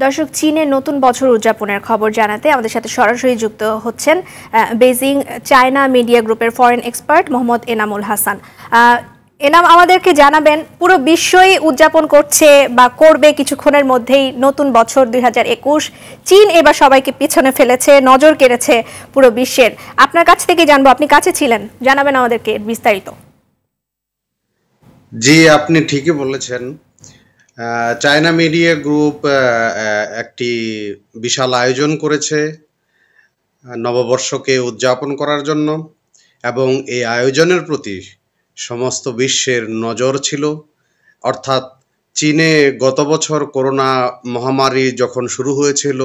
দর্শক, চীনের নতুন বছর উদযাপনের খবর জানাতে আমাদের সাথে সরাসরি যুক্ত হচ্ছেন বেজিং চায়না মিডিয়া গ্রুপের ফরেন এক্সপার্ট মোহাম্মদ এনামুল হাসান। এনাম, আমাদেরকে জানাবেন, পুরো বিশ্বই উদযাপন করছে বা করবে কিছুক্ষণের মধ্যেই নতুন বছর 2021। চীন এবার সবাইকে পিছনে ফেলেছে, নজর কেড়েছে পুরো বিশ্বের। আপনার কাছ থেকে জানবো, আপনি কাছে ছিলেন, জানাবেন আমাদেরকে বিস্তারিত। জি, আপনি ঠিকই বলেছেন। চায়না মিডিয়া গ্রুপ একটি বিশাল আয়োজন করেছে নববর্ষকে উদযাপন করার জন্য, এবং এই আয়োজনের প্রতি সমস্ত বিশ্বের নজর ছিল। অর্থাৎ চীনে গত বছর করোনা মহামারী যখন শুরু হয়েছিল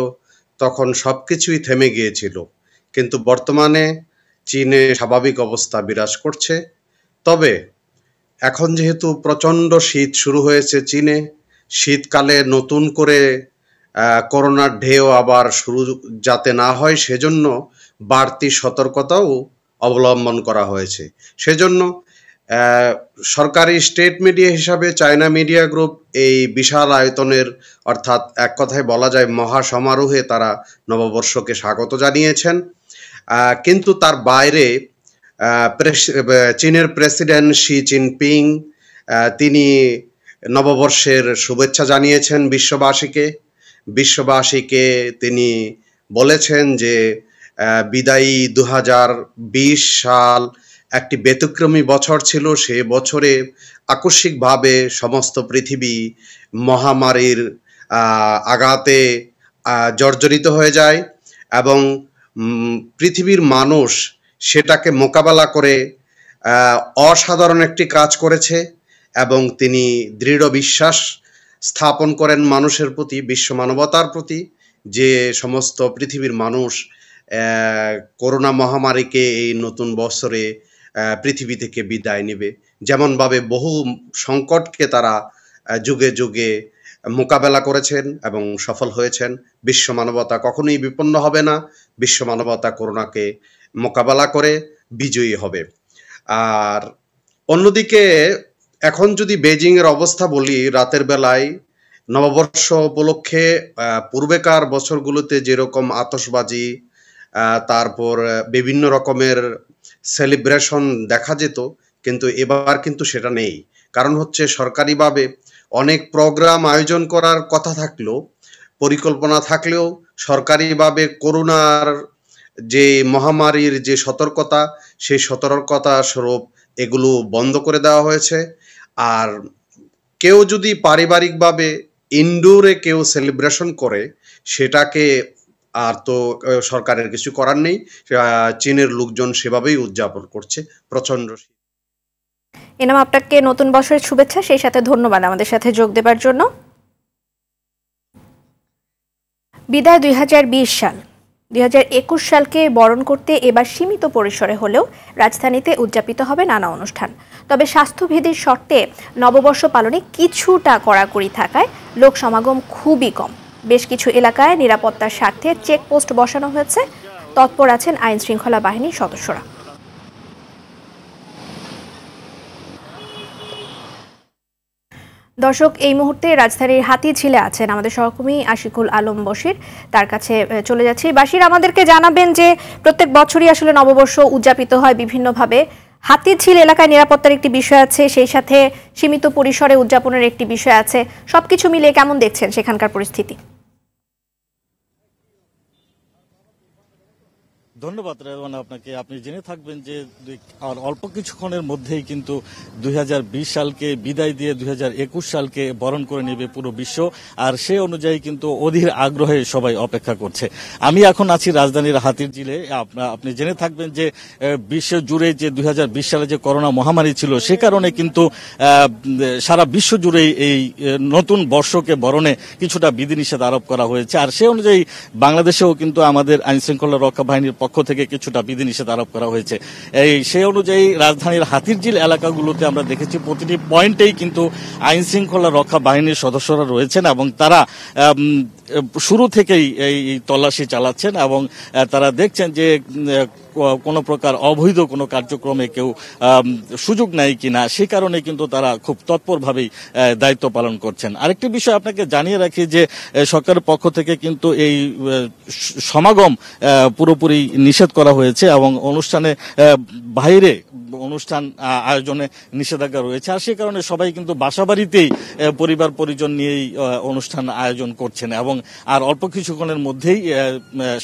তখন সব কিছুই থেমে গিয়েছিল, কিন্তু বর্তমানে চীনে স্বাভাবিক অবস্থা বিরাজ করছে। তবে এখন যেহেতু প্রচণ্ড শীত শুরু হয়েছে চীনে, শীতকালে নতুন করে করোনার ঢেউ আবার শুরু যাতে না হয় সেজন্য বাড়তি সতর্কতাও অবলম্বন করা হয়েছে। সেজন্য সরকারি স্টেট মিডিয়া হিসাবে চায়না মিডিয়া গ্রুপ এই বিশাল আয়তনের, অর্থাৎ এক কথায় বলা যায় মহাসমারোহে তারা নববর্ষকে স্বাগত জানিয়েছেন। কিন্তু তার বাইরে চীনের প্রেসিডেন্ট শি জিনপিং তিনি নববর্ষের শুভেচ্ছা জানিয়েছেন বিশ্ববাসীকে তিনি বলেছেন যে বিদায়ী 2020 সাল একটি ব্যতিক্রমী বছর ছিল। সে বছরে আকস্মিকভাবে সমস্ত পৃথিবী মহামারীর আঘাতে জর্জরিত হয়ে যায় এবং পৃথিবীর মানুষ সেটাকে মোকাবেলা করে অসাধারণ একটি কাজ করেছে, এবং তিনি দৃঢ় বিশ্বাস স্থাপন করেন মানুষের প্রতি, বিশ্ব মানবতার প্রতি, যে সমস্ত পৃথিবীর মানুষ করোনা মহামারীকে এই নতুন বছরে পৃথিবী থেকে বিদায় নেবে। যেমনভাবে বহু সংকটকে তারা যুগে যুগে মোকাবেলা করেছেন এবং সফল হয়েছেন, বিশ্ব মানবতা কখনোই বিপন্ন হবে না। বিশ্ব মানবতা করোনাকে মোকাবেলা করে বিজয়ী হবে। আর অন্যদিকে এখন যদি বেজিংয়ের অবস্থা বলি, রাতের বেলায় নববর্ষ উপলক্ষে পূর্বেকার বছরগুলোতে যেরকম আতশবাজি, তারপর বিভিন্ন রকমের সেলিব্রেশন দেখা যেত, কিন্তু এবার কিন্তু সেটা নেই। কারণ হচ্ছে সরকারিভাবে অনেক প্রোগ্রাম আয়োজন করার কথা থাকলেও, পরিকল্পনা থাকলেও সরকারিভাবে করোনার যে মহামারীর যে সতর্কতা, সেই সতর্কতা স্বরূপ এগুলো বন্ধ করে দেওয়া হয়েছে। আর কেউ যদি পারিবারিকভাবে ইনডোরে কেউ সেলিব্রেশন করে, সেটাকে আর তো সরকারের কিছু করার নেই। চীনের লোকজন সেভাবেই উদযাপন করছে প্রচন্ড। এনাম, আপনাকে নতুন বছরের শুভেচ্ছা, সেই সাথে ধন্যবাদ আমাদের সাথে যোগ দেবার জন্য। বিদায় 2020 সাল, 2021 সালকে বরণ করতে এবার সীমিত পরিসরে হলেও রাজধানীতে উদযাপিত হবে নানা অনুষ্ঠান। তবে স্বাস্থ্যবিধির শর্তে নববর্ষ পালনে কিছুটা কড়াকড়ি থাকায় লোক সমাগম খুবই কম। বেশ কিছু এলাকায় নিরাপত্তার স্বার্থে চেকপোস্ট বসানো হয়েছে, তৎপর আছেন আইন শৃঙ্খলা বাহিনীর সদস্যরা। দর্শক, এই মুহূর্তে রাজধানীর হাতিঝিলে আছেন আমাদের সহকর্মী আশিকুল আলম বশির, তার কাছে চলে যাচ্ছি। বাশির, আমাদেরকে জানাবেন যে প্রত্যেক বছরই আসলে নববর্ষ উদযাপিত হয় বিভিন্নভাবে। হাতিঝিল এলাকায় নিরাপত্তার একটি বিষয় আছে, সেই সাথে সীমিত পরিসরে উদযাপনের একটি বিষয় আছে। সবকিছু মিলিয়ে কেমন দেখছেন সেখানকার পরিস্থিতি? ধন্যবাদ রেওয়ান আপনাকে। আপনি জেনে থাকবেন যে আর অল্প কিছুক্ষণের মধ্যেই কিন্তু 2020 সালকে বিদায় দিয়ে 2021 সালকে বরণ করে নেবে পুরো বিশ্ব, আর সে অনুযায়ী কিন্তু অধীর আগ্রহে সবাই অপেক্ষা করছে। আমি এখন আছি রাজধানীর হাতিরঝিলে। আপনি জেনে থাকবেন যে বিশ্ব জুড়ে যে 2020 সালে যে করোনা মহামারী ছিল, সে কারণে কিন্তু সারা বিশ্ব জুড়েই এই নতুন বর্ষকে বরণে কিছুটা বিধিনিষেধ আরোপ করা হয়েছে, আর সে অনুযায়ী বাংলাদেশেও কিন্তু আমাদের আইন শৃঙ্খলা রক্ষা বাহিনীর পক্ষ থেকে কিছুটা বিধিনিষেধ আরোপ করা হয়েছে। সেই অনুযায়ী রাজধানীর হাতিরঝিল এলাকাগুলোতে আমরা দেখেছি প্রতিটি পয়েন্টেই কিন্তু আইন শৃঙ্খলা রক্ষা বাহিনীর সদস্যরা রয়েছেন এবং তারা শুরু থেকেই এই তল্লাশি চালাচ্ছেন এবং তারা দেখছেন যে কোনো প্রকার অবৈধ কোনো কার্যক্রমে কেউ সুযোগ নেয় কিনা, সেই কারণে কিন্তু তারা খুব তৎপরভাবেই দায়িত্ব পালন করছেন। আরেকটি বিষয় আপনাকে জানিয়ে রাখি যে সরকারের পক্ষ থেকে কিন্তু এই সমাগম পুরোপুরি নিষেধ করা হয়েছে এবং অনুষ্ঠানে বাইরে অনুষ্ঠান আয়োজনে নিষেধাজ্ঞা রয়েছে। আর সে কারণে সবাই কিন্তু বাসাবাড়িতেই পরিবার পরিজন নিয়েই অনুষ্ঠান আয়োজন করছেন এবং আর অল্প কিছুক্ষণের মধ্যেই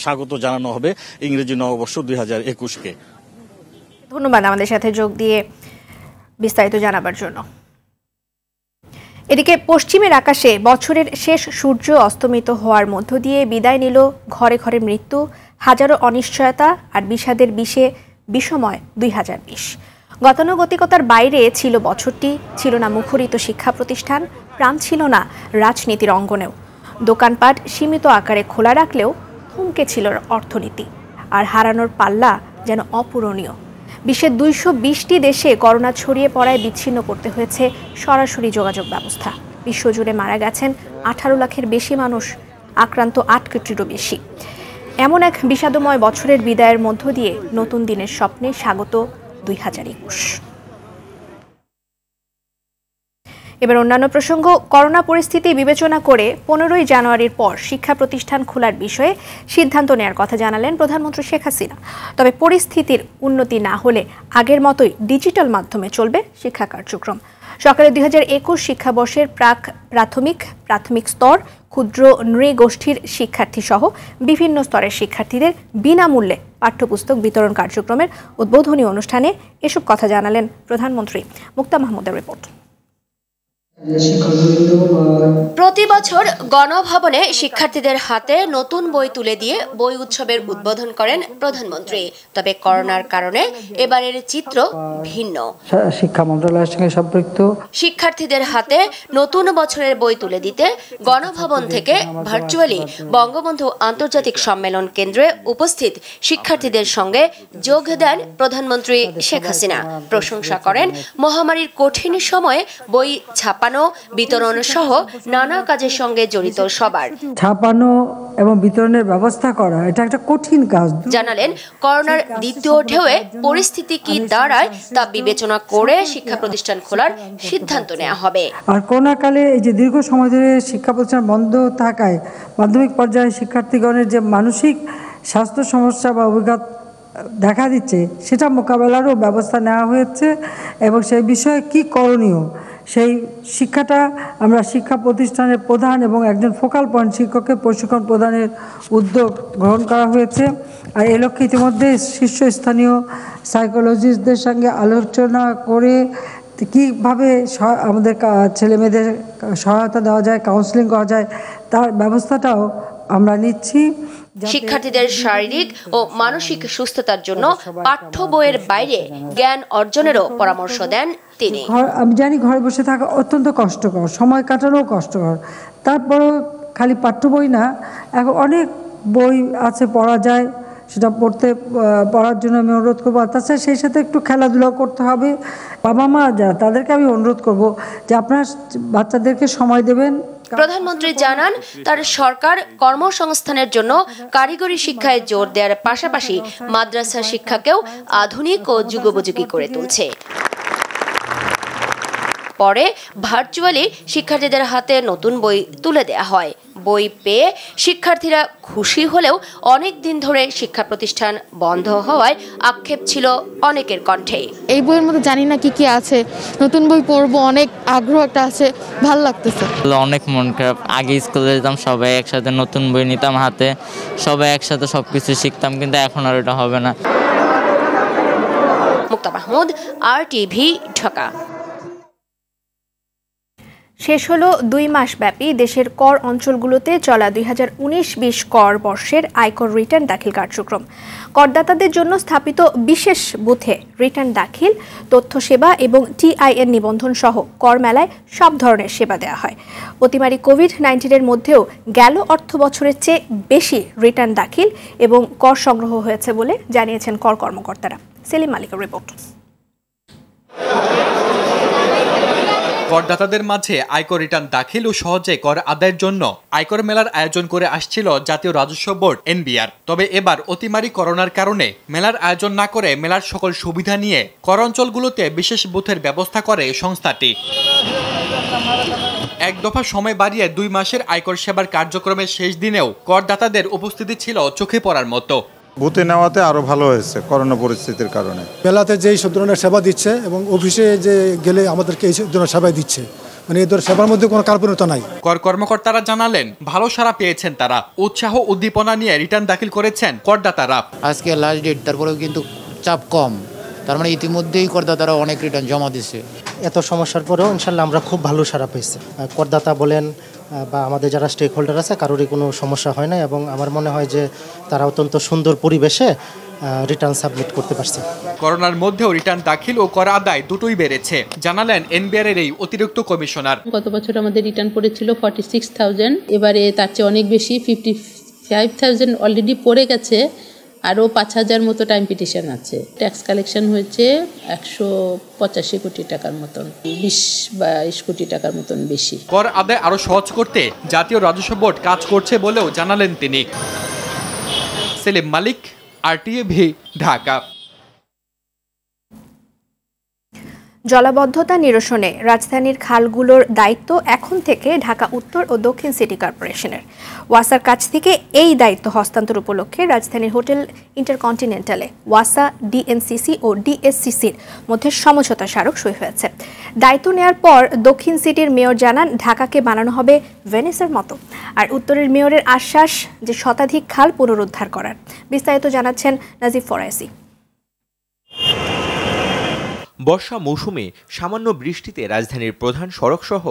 স্বাগত জানানো হবে ইংরেজি নববর্ষ 2021-কে। ধন্যবাদ আমাদের সাথে যোগ দিয়ে বিস্তারিত জানাবার জন্য। এদিকে পশ্চিমের আকাশে বছরের শেষ সূর্য অস্তমিত হওয়ার মধ্য দিয়ে বিদায় নিল ঘরে ঘরে মৃত্যু, হাজারো অনিশ্চয়তা আর বিষাদের বিষে বিষময় 2020। গতানুগতিকতার বাইরে ছিল বছরটি, ছিল না মুখরিত শিক্ষা প্রতিষ্ঠান, প্রাণ ছিল না রাজনীতির অঙ্গনেও। দোকানপাট সীমিত আকারে খোলা রাখলেও থমকে ছিল অর্থনীতি, আর হারানোর পাল্লা যেন অপূরণীয়। বিশ্বের 220টি দেশে করোনা ছড়িয়ে পড়ায় বিচ্ছিন্ন করতে হয়েছে সরাসরি যোগাযোগ ব্যবস্থা। বিশ্বজুড়ে মারা গেছেন 18 লাখের বেশি মানুষ, আক্রান্ত 8 কোটিরও বেশি। এমন এক বিষাদময় বছরের বিদায়ের মধ্য দিয়ে নতুন দিনের স্বপ্নে স্বাগত 2021। এবার অন্যান্য প্রসঙ্গ। করোনা পরিস্থিতি বিবেচনা করে 15ই জানুয়ারির পর শিক্ষা প্রতিষ্ঠান খোলার বিষয়ে সিদ্ধান্ত নেওয়ার কথা জানালেন প্রধানমন্ত্রী শেখ হাসিনা। তবে পরিস্থিতির উন্নতি না হলে আগের মতোই ডিজিটাল মাধ্যমে চলবে শিক্ষা কার্যক্রম। সরকারের 2021 শিক্ষাবর্ষের প্রাথমিক স্তর, ক্ষুদ্র নৃগোষ্ঠীর শিক্ষার্থী সহ বিভিন্ন স্তরের শিক্ষার্থীদের বিনামূল্যে পাঠ্যপুস্তক বিতরণ কার্যক্রমের উদ্বোধনী অনুষ্ঠানে এসব কথা জানালেন প্রধানমন্ত্রী। মুক্তা মাহমুদের রিপোর্ট। প্রতি বছর গণভবনে শিক্ষার্থীদের হাতে নতুন বই তুলে দিয়ে বই উৎসবের উদ্বোধন করেন প্রধানমন্ত্রী। তবে করোনার কারণে এবারের চিত্র ভিন্ন। শিক্ষা মন্ত্রণালয়ের সঙ্গে সম্পৃক্ত শিক্ষার্থীদের হাতে নতুন বছরের বই তুলে দিতে গণভবন থেকে ভার্চুয়ালি বঙ্গবন্ধু আন্তর্জাতিক সম্মেলন কেন্দ্রে উপস্থিত শিক্ষার্থীদের সঙ্গে যোগ দেন প্রধানমন্ত্রী শেখ হাসিনা। প্রশংসা করেন মহামারীর কঠিন সময়ে বই ছাপানো, বিতরণ সহ নানা কাজের সঙ্গে জড়িত সবার। ছাপানো এবং বিতরণের ব্যবস্থা করা এটা একটা কঠিন কাজ। জানালেন করোনার দ্বিতীয় ঢেউয়ে পরিস্থিতি কি দাঁড়ায় তা বিবেচনা করে শিক্ষা প্রতিষ্ঠান খোলার সিদ্ধান্ত নেওয়া হবে। আর করোনাকালে এই যে দীর্ঘ সময় ধরে শিক্ষা প্রতিষ্ঠান বন্ধ থাকায় মাধ্যমিক পর্যায়ে শিক্ষার্থীগণের যে মানসিক স্বাস্থ্য সমস্যা বা অভিজ্ঞতা দেখা দিচ্ছে, সেটা মোকাবেলারও ব্যবস্থা নেওয়া হয়েছে এবং সেই বিষয়ে কি করণীয় সেই শিক্ষাটা আমরা শিক্ষা প্রতিষ্ঠানের প্রধান এবং একজন ফোকাল পয়েন্ট শিক্ষককে প্রশিক্ষণ প্রদানের উদ্যোগ গ্রহণ করা হয়েছে। আর এ লক্ষ্যে ইতিমধ্যে শীর্ষস্থানীয় সাইকোলজিস্টদের সঙ্গে আলোচনা করে কীভাবে আমাদের ছেলেমেয়েদের সহায়তা দেওয়া যায়, কাউন্সেলিং করা যায়, তার ব্যবস্থাটাও আমরা নিচ্ছি। শিক্ষার্থীদের শারীরিক ও মানসিক সুস্থতার জন্য পাঠ্য বইয়ের বাইরে জ্ঞান অর্জনেরও পরামর্শ দেন তিনি। আমি জানি ঘরে বসে থাকা অত্যন্ত কষ্টকর, সময় কাটানো কষ্টকর, তারপরও খালি পাঠ্য বই না, এখন অনেক বই আছে পড়া যায়, সেটা পড়ার জন্য আমি অনুরোধ করবো। তাছাড়া সেই সাথে একটু খেলাধুলা করতে হবে। বাবা মা যারা, তাদেরকে আমি অনুরোধ করব যে আপনার বাচ্চাদেরকে সময় দেবেন। প্রধানমন্ত্রী জানান তার সরকার কর্মসংস্থানের জন্য কারিগরি শিক্ষায় জোর দেওয়ার পাশাপাশি মাদ্রাসা শিক্ষাকেও আধুনিক ও যুগোপযোগী করে তুলছে। পরে ভার্চুয়ালি শিক্ষার্থীদের হাতে নতুন বই তুলে দেওয়া হয়। বই পেয়ে শিক্ষার্থীরা খুশি হলেও অনেক দিন ধরে শিক্ষা প্রতিষ্ঠান বন্ধ হওয়ায় আক্ষেপ ছিল অনেকের কণ্ঠে। এই বইয়ের মধ্যে জানি না কি কি আছে, নতুন বই পড়বো, অনেক আগ্রহ একটা আছে, ভাল লাগতেছে। অনেক মন খারাপ। আগে স্কুলে যেতাম, সবাই একসাথে নতুন বই নিতাম হাতে, সবাই একসাথে সবকিছু শিখতাম, কিন্তু এখন আর এটা হবে না। মুক্তা মাহমুদ, RTV, ঢাকা। শেষ হলো 2 মাস ব্যাপী দেশের কর অঞ্চলগুলোতে চলা 2019-20 কর বর্ষের আয়কর রিটার্ন দাখিল কার্যক্রম। করদাতাদের জন্য স্থাপিত বিশেষ বুথে রিটার্ন দাখিল, তথ্য সেবা এবং TIN নিবন্ধন সহ কর মেলায় সব ধরনের সেবা দেওয়া হয়। অতিমারি কোভিড-19-এর মধ্যেও গেল অর্থ বছরের চেয়ে বেশি রিটার্ন দাখিল এবং কর সংগ্রহ হয়েছে বলে জানিয়েছেন কর কর্মকর্তারা। সেলিম মালিকের রিপোর্ট। করদাতাদের মাঝে আয়কর রিটার্ন দাখিল ও সহজে কর আদায়ের জন্য আয়কর মেলার আয়োজন করে আসছিল জাতীয় রাজস্ব বোর্ড এনবিআর। তবে এবার অতিমারি করোনার কারণে মেলার আয়োজন না করে মেলার সকল সুবিধা নিয়ে কর অঞ্চলগুলোতে বিশেষ বুথের ব্যবস্থা করে সংস্থাটি। এক দফা সময় বাড়িয়ে 2 মাসের আয়কর সেবার কার্যক্রমের শেষ দিনেও করদাতাদের উপস্থিতি ছিল চোখে পড়ার মতো। বুথে নেওয়াতে আরো ভালো হয়েছে করোনা পরিস্থিতির কারণে। মেলাতে যেই সব ধরনের সেবা দিচ্ছে এবং অফিসে যে গেলে আমাদেরকে এই ধরনের সেবা দিচ্ছে, মানে এই ধরনের সেবার মধ্যে কোনো কার্পণ্যতা নাই। কর কর্মকর্তারা জানালেন ভালো সাড়া পেয়েছেন তারা। উৎসাহ উদ্দীপনা নিয়ে রিটার্ন দাখিল করেছেন করদাতারা। আজকে লাস্ট ডেট, তারপরেও কিন্তু চাপ কম, তার মানে ইতিমধ্যেই করদাতারা অনেক রিটার্ন জমা দিচ্ছে। এত সমস্যার পরেও ইনশাল্লাহ আমরা খুব ভালো সাড়া পেয়েছি। করদাতা বলেন বা আমাদের যারা স্টেক হোল্ডার আছে কারোরই কোনো সমস্যা হয় না এবং আমার মনে হয় যে তারা অত্যন্ত সুন্দর পরিবেশে রিটার্ন সাবমিট করতে পারছে। করোনার মধ্যেও রিটার্ন দাখিল ও কর আদায় দুটোই বেড়েছে, জানালেন এনবিআর এর এই অতিরিক্ত কমিশনার। গত বছর আমাদের রিটার্ন পড়েছিল 46,000, এবারে তার চেয়ে অনেক বেশি 55,000 অলরেডি পড়ে গেছে। আরও 5,000 মতো টাইম পিটিশন আছে। ট্যাক্স কালেকশন হয়েছে 185 কোটি টাকার মতন, 20-22 কোটি টাকার মতন বেশি। কর আদায় আরও সহজ করতে জাতীয় রাজস্ব বোর্ড কাজ করছে বলেও জানালেন তিনি। সেলিম মালিক, RTAV, ঢাকা। জলাবদ্ধতা নিরসনে রাজধানীর খালগুলোর দায়িত্ব এখন থেকে ঢাকা উত্তর ও দক্ষিণ সিটি কর্পোরেশনের। ওয়াসার কাছ থেকে এই দায়িত্ব হস্তান্তর উপলক্ষে রাজধানীর হোটেল ইন্টারকন্টিনেন্টালে ওয়াসা, ডিএনসিসি ও ডিএসসিসির মধ্যে সমঝোতা স্মারক সই হয়েছে। দায়িত্ব নেওয়ার পর দক্ষিণ সিটির মেয়র জানান ঢাকাকে বানানো হবে ভেনিসের মতো, আর উত্তরের মেয়রের আশ্বাস যে শতাধিক খাল পুনরুদ্ধার করার। বিস্তারিত জানাচ্ছেন নাজিব ফরাইসি। বর্ষা মৌসুমে সামান্য বৃষ্টিতে রাজধানীর প্রধান সড়কসহ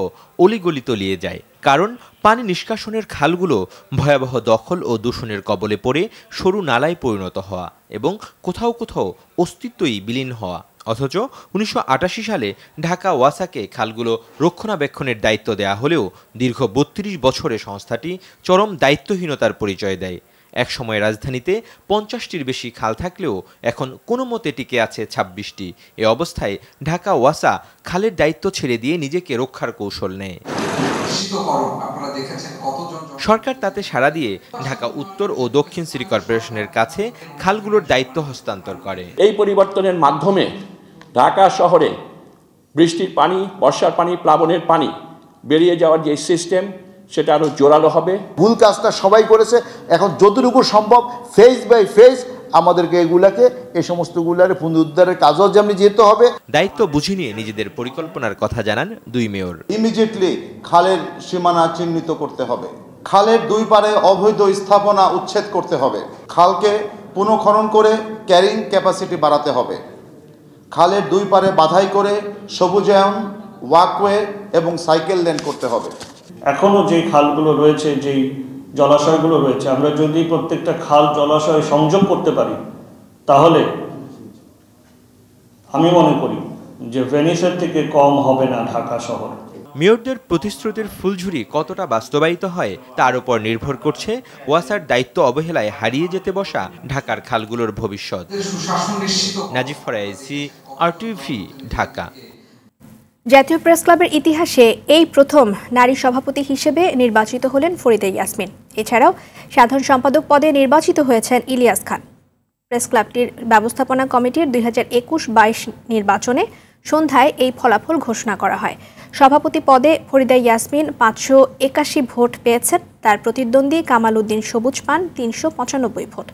অলিগলি তলিয়ে যায়, কারণ পানি নিষ্কাশনের খালগুলো ভয়াবহ দখল ও দূষণের কবলে পড়ে সরু নালায় পরিণত হওয়া এবং কোথাও কোথাও অস্তিত্বই বিলীন হওয়া। অথচ 1988 সালে ঢাকা ওয়াসাকে খালগুলো রক্ষণাবেক্ষণের দায়িত্ব দেয়া হলেও দীর্ঘ 32 বছরে সংস্থাটি চরম দায়িত্বহীনতার পরিচয় দেয়। একসময় রাজধানীতে 50টির বেশি খাল থাকলেও এখন কোনো মতে টিকে আছে 26টি। এ অবস্থায় ঢাকা ওয়াসা খালের দায়িত্ব ছেড়ে দিয়ে নিজেকে রক্ষার কৌশল নেয়। সরকার তাতে সাড়া দিয়ে ঢাকা উত্তর ও দক্ষিণ সিটি কর্পোরেশনের কাছে খালগুলোর দায়িত্ব হস্তান্তর করে। এই পরিবর্তনের মাধ্যমে ঢাকা শহরে বৃষ্টির পানি, বর্ষার পানি, প্লাবনের পানি বেরিয়ে যাওয়ার যে সিস্টেম, সেটা আরো জোরালো হবে। ভুল কাজটা সবাই করেছে, এখন যতটুকু সম্ভব ফেজ বাই ফেজ আমাদেরকে এগুলাকে এই সমস্তগুলার পুনরুদ্ধারের কাজও যেমনি যেতে হবে। দায়িত্ব বুঝে নিয়ে নিজেদের পরিকল্পনার কথা জানান দুই মেয়র। ইমিডিয়েটলি খালের সীমানা চিহ্নিত করতে হবে, খালের দুই পারে অবৈধ স্থাপনা উচ্ছেদ করতে হবে, খালকে পুনঃখনন করে ক্যারিং ক্যাপাসিটি বাড়াতে হবে, খালের দুই পারে বাধাই করে সবুজায়ন, ওয়াকওয়ে এবং সাইকেল লেন করতে হবে। এখনও যে খালগুলো রয়েছে, যেই জলাশয়গুলো রয়েছে, আমরা যদি প্রত্যেকটা খাল জলাশয় সংযোগ করতে পারি তাহলে আমি মনে করি যে ভেনিসের থেকে কম হবে না ঢাকা শহর। মেয়রদের প্রতিশ্রুতির ফুলঝুরি কতটা বাস্তবায়িত হয় তার উপর নির্ভর করছে ওয়াসার দায়িত্ব অবহেলায় হারিয়ে যেতে বসা ঢাকার খালগুলোর ভবিষ্যৎ। নাজিব ফরাইসি, RTV, ঢাকা। জাতীয় প্রেস ক্লাবের ইতিহাসে এই প্রথম নারী সভাপতি হিসেবে নির্বাচিত হলেন ফরিদা ইয়াসমিন। এছাড়াও সাধারণ সম্পাদক পদে নির্বাচিত হয়েছেন ইলিয়াস খান। প্রেস ক্লাবটির ব্যবস্থাপনা কমিটির 2021-22 নির্বাচনে সন্ধ্যায় এই ফলাফল ঘোষণা করা হয়। সভাপতি পদে ফরিদা ইয়াসমিন 581 ভোট পেয়েছেন, তার প্রতিদ্বন্দ্বী কামাল উদ্দিন সবুজ পান 395 ভোট।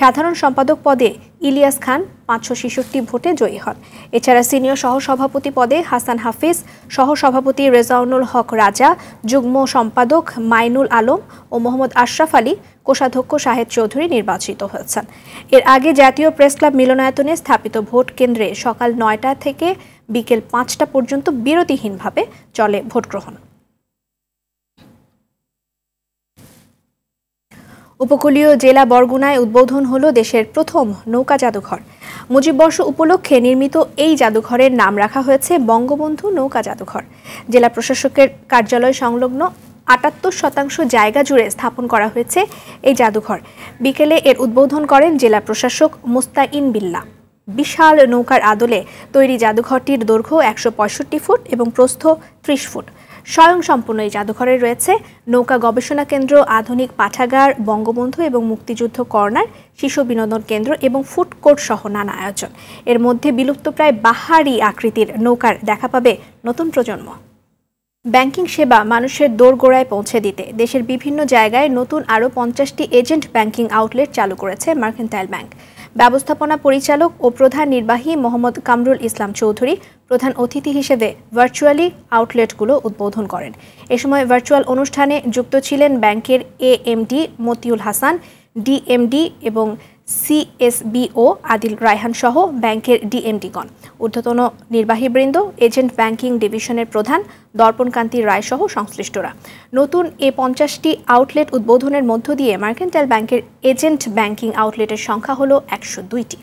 সাধারণ সম্পাদক পদে ইলিয়াস খান 566 ভোটে জয়ী হন। এছাড়া সিনিয়র সহসভাপতি পদে হাসান হাফিজ, সহসভাপতি রেজাউনুল হক রাজা, যুগ্ম সম্পাদক মাইনুল আলম ও মোহাম্মদ আশরাফ আলী, কোষাধ্যক্ষ শাহেদ চৌধুরী নির্বাচিত হয়েছেন। এর আগে জাতীয় প্রেস ক্লাব মিলনায়তনে স্থাপিত ভোট কেন্দ্রে সকাল 9টা থেকে বিকেল 5টা পর্যন্ত বিরতিহীনভাবে চলে ভোট গ্রহণ। উপকূলীয় জেলা বরগুনায় উদ্বোধন হলো দেশের প্রথম নৌকা জাদুঘর। মুজিববর্ষ উপলক্ষে নির্মিত এই জাদুঘরের নাম রাখা হয়েছে বঙ্গবন্ধু নৌকা জাদুঘর। জেলা প্রশাসকের কার্যালয় সংলগ্ন 78% জায়গা জুড়ে স্থাপন করা হয়েছে এই জাদুঘর। বিকেলে এর উদ্বোধন করেন জেলা প্রশাসক মুস্তাইন বিল্লাহ। বিশাল নৌকার আদলে তৈরি জাদুঘরটির দৈর্ঘ্য 165 ফুট এবং প্রস্থ 30 ফুট। স্বয়ংসম্পূর্ণ এই জাদুঘরে রয়েছে নৌকা গবেষণা কেন্দ্র, আধুনিক পাঠাগার, বঙ্গবন্ধু এবং মুক্তিযুদ্ধ কর্নার, শিশু বিনোদন কেন্দ্র এবং ফুড কোর্ট সহ নানা আয়োজন। এর মধ্যে বিলুপ্তপ্রায় বাহারি আকৃতির নৌকার দেখা পাবে নতুন প্রজন্ম। ব্যাংকিং সেবা মানুষের দোরগোড়ায় পৌঁছে দিতে দেশের বিভিন্ন জায়গায় নতুন আরও 50টি এজেন্ট ব্যাংকিং আউটলেট চালু করেছে মার্কেন্টাইল ব্যাংক। ব্যবস্থাপনা পরিচালক ও প্রধান নির্বাহী মোহাম্মদ কামরুল ইসলাম চৌধুরী প্রধান অতিথি হিসেবে ভার্চুয়ালি আউটলেটগুলো উদ্বোধন করেন। এ সময় ভার্চুয়াল অনুষ্ঠানে যুক্ত ছিলেন ব্যাংকের এএমডি মতিউল হাসান, ডিএমডি এবং সিএসবিও আদিল রায়হান সহ ব্যাংকের ডিএমডিগণ, ঊর্ধ্বতন নির্বাহীবৃন্দ, এজেন্ট ব্যাংকিং ডিভিশনের প্রধান দর্পণকান্তি রায় সহ সংশ্লিষ্টরা। নতুন এ 50টি আউটলেট উদ্বোধনের মধ্য দিয়ে মার্কেন্টাইল ব্যাংকের এজেন্ট ব্যাংকিং আউটলেটের সংখ্যা হল 102টি।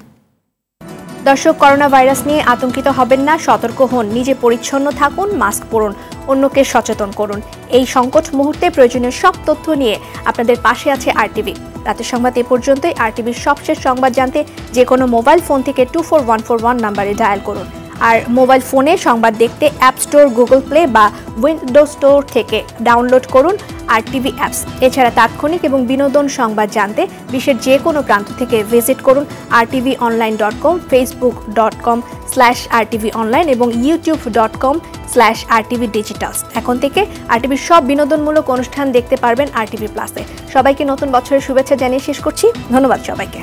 দর্শক, করোনা ভাইরাস নিয়ে আতঙ্কিত হবেন না, সতর্ক হন, নিজে পরিচ্ছন্ন থাকুন, মাস্ক পরুন, অন্যকে সচেতন করুন। এই সংকট মুহূর্তে প্রয়োজনীয় সব তথ্য নিয়ে আপনাদের পাশে আছে আরটিভি। রাতের সংবাদ এ পর্যন্তই। আরটিভির সবশেষ সংবাদ জানতে যে কোনো মোবাইল ফোন থেকে 24141 নাম্বারে ডায়াল করুন। আর মোবাইল ফোনে সংবাদ দেখতে অ্যাপ স্টোর, গুগল প্লে বা উইন্ডোজ স্টোর থেকে ডাউনলোড করুন আরটিভি অ্যাপস। এছাড়া তাৎক্ষণিক এবং বিনোদন সংবাদ জানতে বিশ্বের যে কোনো প্রান্ত থেকে ভিজিট করুন rtvonline.com, facebook.com/rtvonline এবং youtube.com/rtvdigitals। এখন থেকে আরটিভির সব বিনোদনমূলক অনুষ্ঠান দেখতে পারবেন আরটিভি প্লাসে। সবাইকে নতুন বছরের শুভেচ্ছা জানিয়ে শেষ করছি। ধন্যবাদ সবাইকে।